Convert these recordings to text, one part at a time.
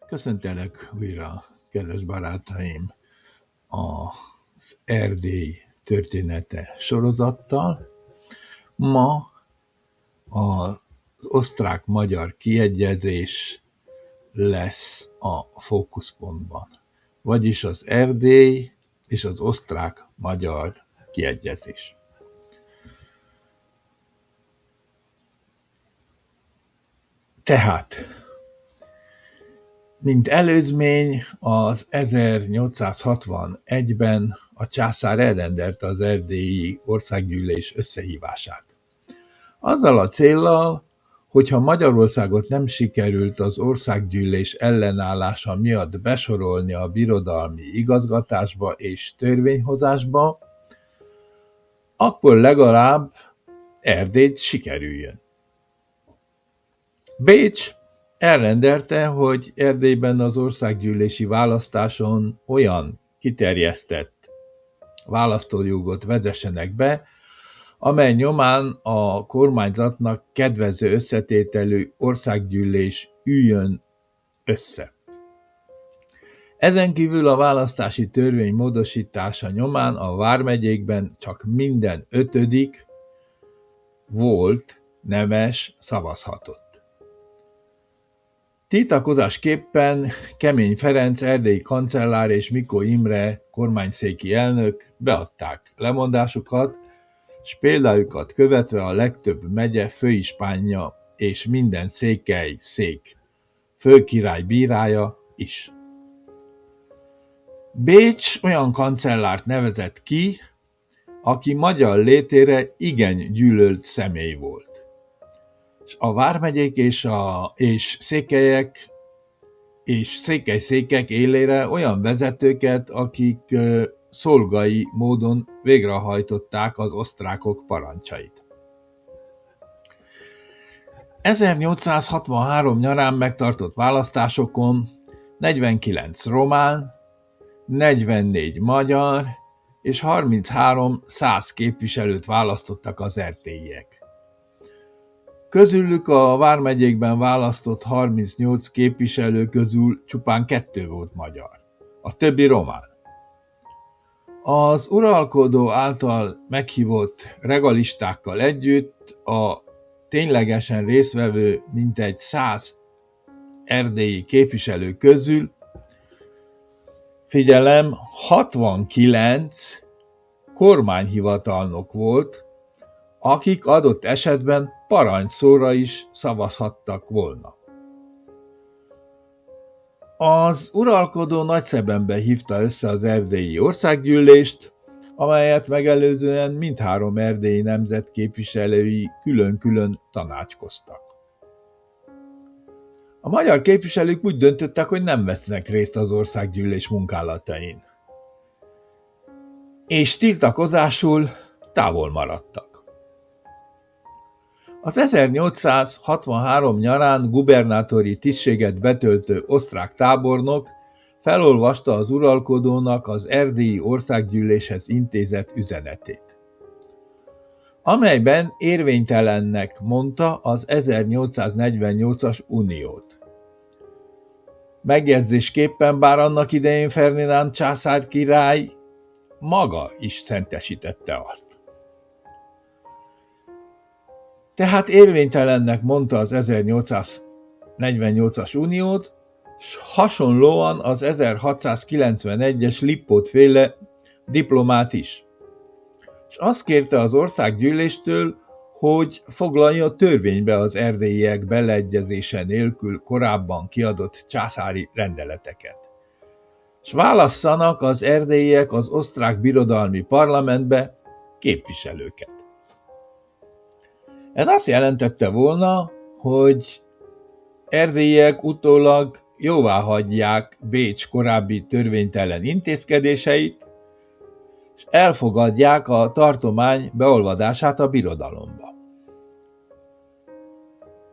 Köszöntelek újra, kedves barátaim, az Erdély története sorozattal. Ma az osztrák-magyar kiegyezés lesz a fókuszpontban, vagyis az Erdély és az osztrák-magyar kiegyezés. Tehát, mint előzmény, az 1861-ben a császár elrendelte az erdélyi országgyűlés összehívását. Azzal a céllal, hogyha Magyarországot nem sikerült az országgyűlés ellenállása miatt besorolni a birodalmi igazgatásba és törvényhozásba, akkor legalább Erdélyt sikerüljön. Bécs elrendelte, hogy Erdélyben az országgyűlési választáson olyan kiterjesztett választójogot vezessenek be, amely nyomán a kormányzatnak kedvező összetételű országgyűlés üljön össze. Ezen kívül a választási törvény módosítása nyomán a vármegyékben csak minden 5. volt nemes szavazhatott. Tiltakozásképpen Kemény Ferenc erdélyi kancellár és Mikó Imre kormányszéki elnök beadták lemondásukat, s példájukat követve a legtöbb megye főispánja és minden székely szék főkirály bírája is. Bécs olyan kancellárt nevezett ki, aki magyar létére igen gyűlölt személy volt. És a vármegyék és székelyek és székely-székek élére olyan vezetőket, akik szolgai módon végrehajtották az osztrákok parancsait. 1863 nyarán megtartott választásokon 49 román, 44 magyar és 33 szász képviselőt választottak az erdélyiek. Közülük a vármegyékben választott 38 képviselő közül csupán 2 volt magyar, a többi román. Az uralkodó által meghívott regalistákkal együtt a ténylegesen résztvevő mintegy 100 erdélyi képviselő közül, figyelem, 69 kormányhivatalnok volt, akik adott esetben parancsszóra is szavazhattak volna. Az uralkodó nagyszebenbe hívta össze az erdélyi országgyűlést, amelyet megelőzően mindhárom erdélyi nemzet képviselői külön-külön tanácskoztak. A magyar képviselők úgy döntöttek, hogy nem vesznek részt az országgyűlés munkálatain, és tiltakozásul távol maradtak. Az 1863 nyarán gubernátori tisztséget betöltő osztrák tábornok felolvasta az uralkodónak az erdélyi országgyűléshez intézett üzenetét, amelyben érvénytelennek mondta az 1848-as uniót. Megjegyzésképpen bár annak idején Ferdinánd császár király maga is szentesítette azt. Tehát érvénytelennek mondta az 1848-as uniót, s hasonlóan az 1691-es Lipót-féle diplomát is. És azt kérte az országgyűléstől, hogy foglalja törvénybe az erdélyiek beleegyezése nélkül korábban kiadott császári rendeleteket. És válasszanak az erdélyiek az osztrák birodalmi parlamentbe képviselőket. Ez azt jelentette volna, hogy erdélyiek utólag jóváhagyják Bécs korábbi törvénytelen intézkedéseit, és elfogadják a tartomány beolvadását a birodalomba.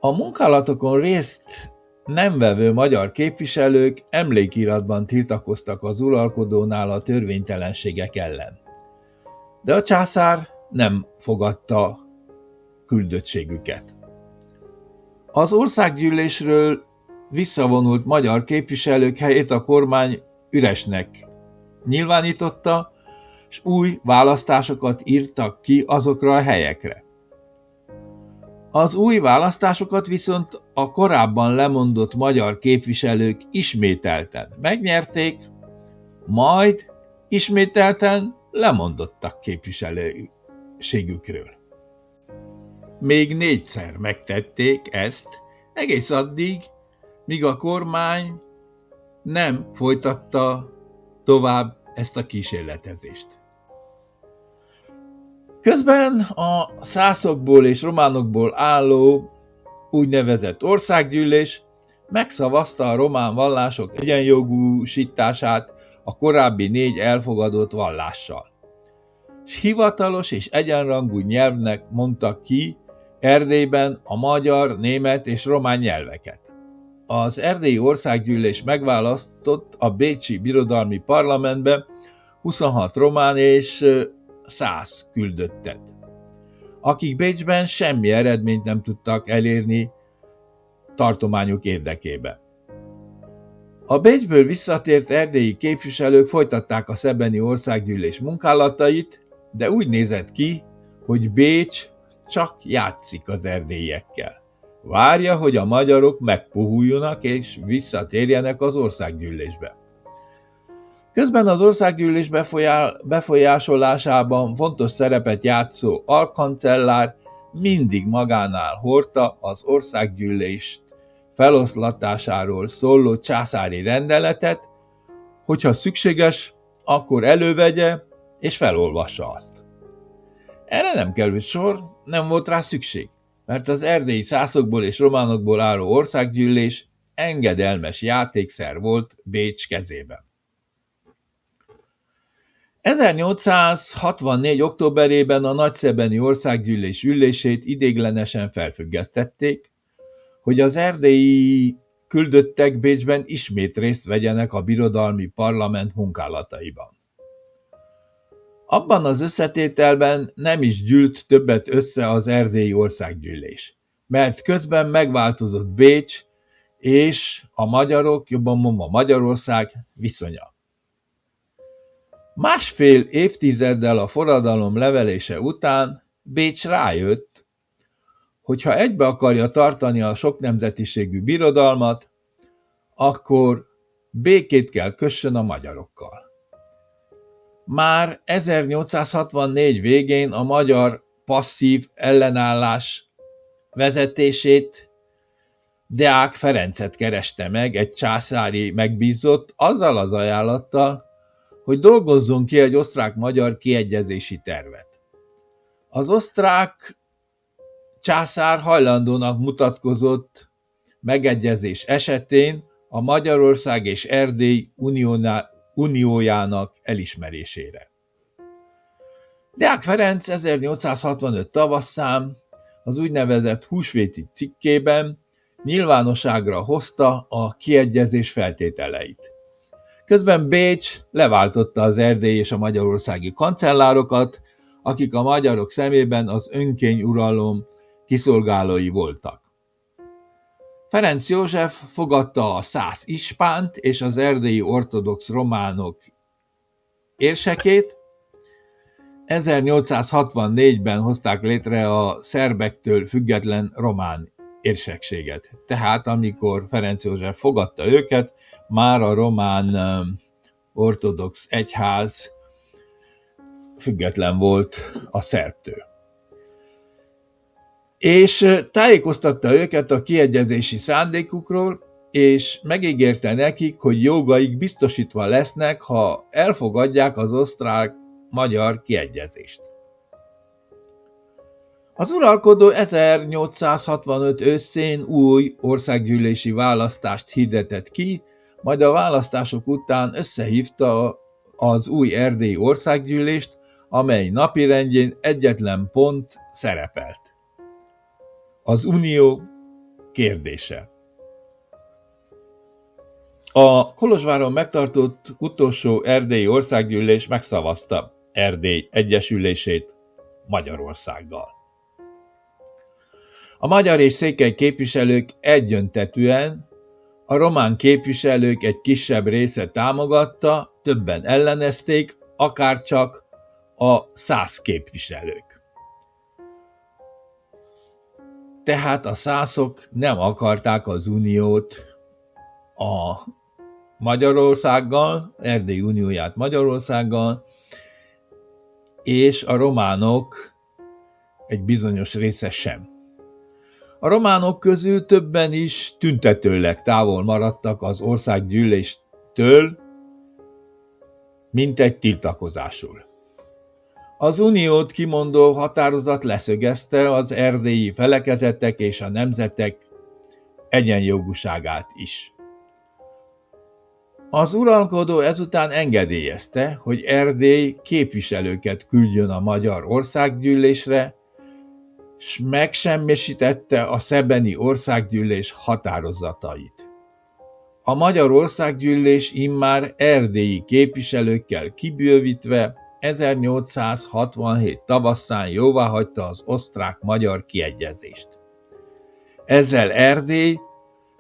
A munkálatokon részt nem vevő magyar képviselők emlékiratban tiltakoztak az uralkodónál a törvénytelenségek ellen, de a császár nem fogadta küldöttségüket. Az országgyűlésről visszavonult magyar képviselők helyét a kormány üresnek nyilvánította, és új választásokat írtak ki azokra a helyekre. Az új választásokat viszont a korábban lemondott magyar képviselők ismételten megnyerték, majd ismételten lemondottak képviselőségükről. Még 4-szer megtették ezt, egész addig, míg a kormány nem folytatta tovább ezt a kísérletezést. Közben a szászokból és románokból álló úgynevezett országgyűlés megszavazta a román vallások egyenjogúsítását a korábbi 4 elfogadott vallással, és hivatalos és egyenrangú nyelvnek mondta ki Erdélyben a magyar, német és román nyelveket. Az erdélyi országgyűlés megválasztott a bécsi birodalmi parlamentbe 26 román és 100 küldöttet, akik Bécsben semmi eredményt nem tudtak elérni tartományuk érdekében. A Bécsből visszatért erdélyi képviselők folytatták a szebeni országgyűlés munkálatait, de úgy nézett ki, hogy Bécs csak játszik az erdélyiekkel. Várja, hogy a magyarok megpuhuljanak és visszatérjenek az országgyűlésbe. Közben az országgyűlés befolyásolásában fontos szerepet játszó alkancellár mindig magánál hordta az országgyűlést feloszlatásáról szóló császári rendeletet, hogyha szükséges, akkor elővegye és felolvassa azt. Erre nem került sor, nem volt rá szükség, mert az erdélyi szászokból és románokból álló országgyűlés engedelmes játékszer volt Bécs kezében. 1864. októberében a nagyszebeni országgyűlés ülését ideiglenesen felfüggesztették, hogy az erdélyi küldöttek Bécsben ismét részt vegyenek a birodalmi parlament munkálataiban. Abban az összetételben nem is gyűlt többet össze az erdélyi országgyűlés, mert közben megváltozott Bécs és a magyarok, jobban mondva Magyarország viszonya. Másfél évtizeddel a forradalom levelése után Bécs rájött, hogy ha egybe akarja tartani a soknemzetiségű birodalmat, akkor békét kell kössön a magyarokkal. Már 1864 végén a magyar passzív ellenállás vezetését Deák Ferencet kereste meg egy császári megbízott azzal az ajánlattal, hogy dolgozzon ki egy osztrák-magyar kiegyezési tervet. Az osztrák császár hajlandónak mutatkozott megegyezés esetén a Magyarország és Erdély uniójának elismerésére. Deák Ferenc 1865 tavasszán az úgynevezett húsvéti cikkében nyilvánosságra hozta a kiegyezés feltételeit. Közben Bécs leváltotta az erdélyi és a magyarországi kancellárokat, akik a magyarok szemében az önkényuralom kiszolgálói voltak. Ferenc József fogadta a szász ispánt és az erdélyi ortodox románok érsekét. 1864-ben hozták létre a szerbektől független román érsekséget. Tehát amikor Ferenc József fogadta őket, már a román ortodox egyház független volt a szerbtől. És tájékoztatta őket a kiegyezési szándékukról, és megígérte nekik, hogy jogaik biztosítva lesznek, ha elfogadják az osztrák-magyar kiegyezést. Az uralkodó 1865 őszén új országgyűlési választást hirdetett ki, majd a választások után összehívta az új erdélyi országgyűlést, amely napirendjén egyetlen pont szerepelt. Az unió kérdése. A Kolozsváron megtartott utolsó erdélyi országgyűlés megszavazta Erdély egyesülését Magyarországgal. A magyar és székely képviselők egyöntetűen A román képviselők egy kisebb része támogatta, többen ellenezték, akárcsak a szász képviselők. Tehát a szászok nem akarták az uniót a Magyarországgal, Erdély unióját Magyarországgal, és a románok egy bizonyos része sem. A románok közül többen is tüntetőleg távol maradtak az országgyűléstől, mint egy tiltakozásul. Az uniót kimondó határozat leszögezte az erdélyi felekezetek és a nemzetek egyenjogúságát is. Az uralkodó ezután engedélyezte, hogy Erdély képviselőket küldjön a Magyar Országgyűlésre, s megsemmisítette a szebeni országgyűlés határozatait. A Magyar Országgyűlés immár erdélyi képviselőkkel kibővítve 1867 tavaszán jóváhagyta az osztrák-magyar kiegyezést. Ezzel Erdély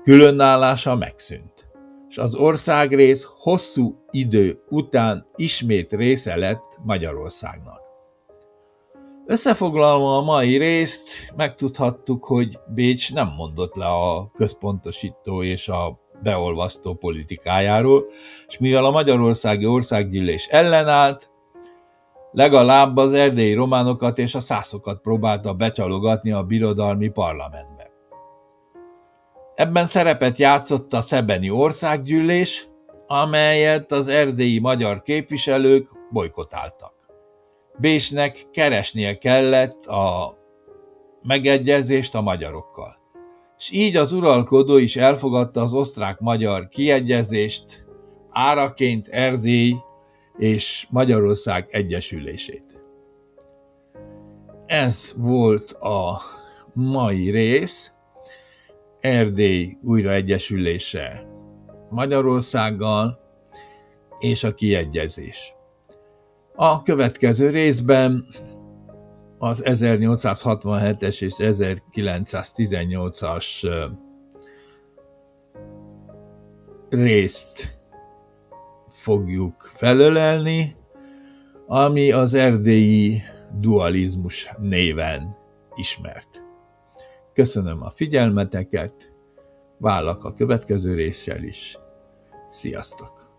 különállása megszűnt, és az országrész hosszú idő után ismét része lett Magyarországnak. Összefoglalva a mai részt, megtudhattuk, hogy Bécs nem mondott le a központosító és a beolvasztó politikájáról, és mivel a Magyarországi Országgyűlés ellenállt, legalább az erdélyi románokat és a szászokat próbálta becsalogatni a birodalmi parlamentbe. Ebben szerepet játszott a szebeni országgyűlés, amelyet az erdélyi magyar képviselők bojkottáltak. Bécsnek keresnie kellett a megegyezést a magyarokkal, és így az uralkodó is elfogadta az osztrák-magyar kiegyezést, áraként Erdély és Magyarország egyesülését. Ez volt a mai rész, Erdély újraegyesülése Magyarországgal és a kiegyezés. A következő részben az 1867-es és 1918-as részt fogjuk felölelni, ami az erdélyi dualizmus néven ismert. Köszönöm a figyelmeteket, várlak a következő réssel is. Sziasztok!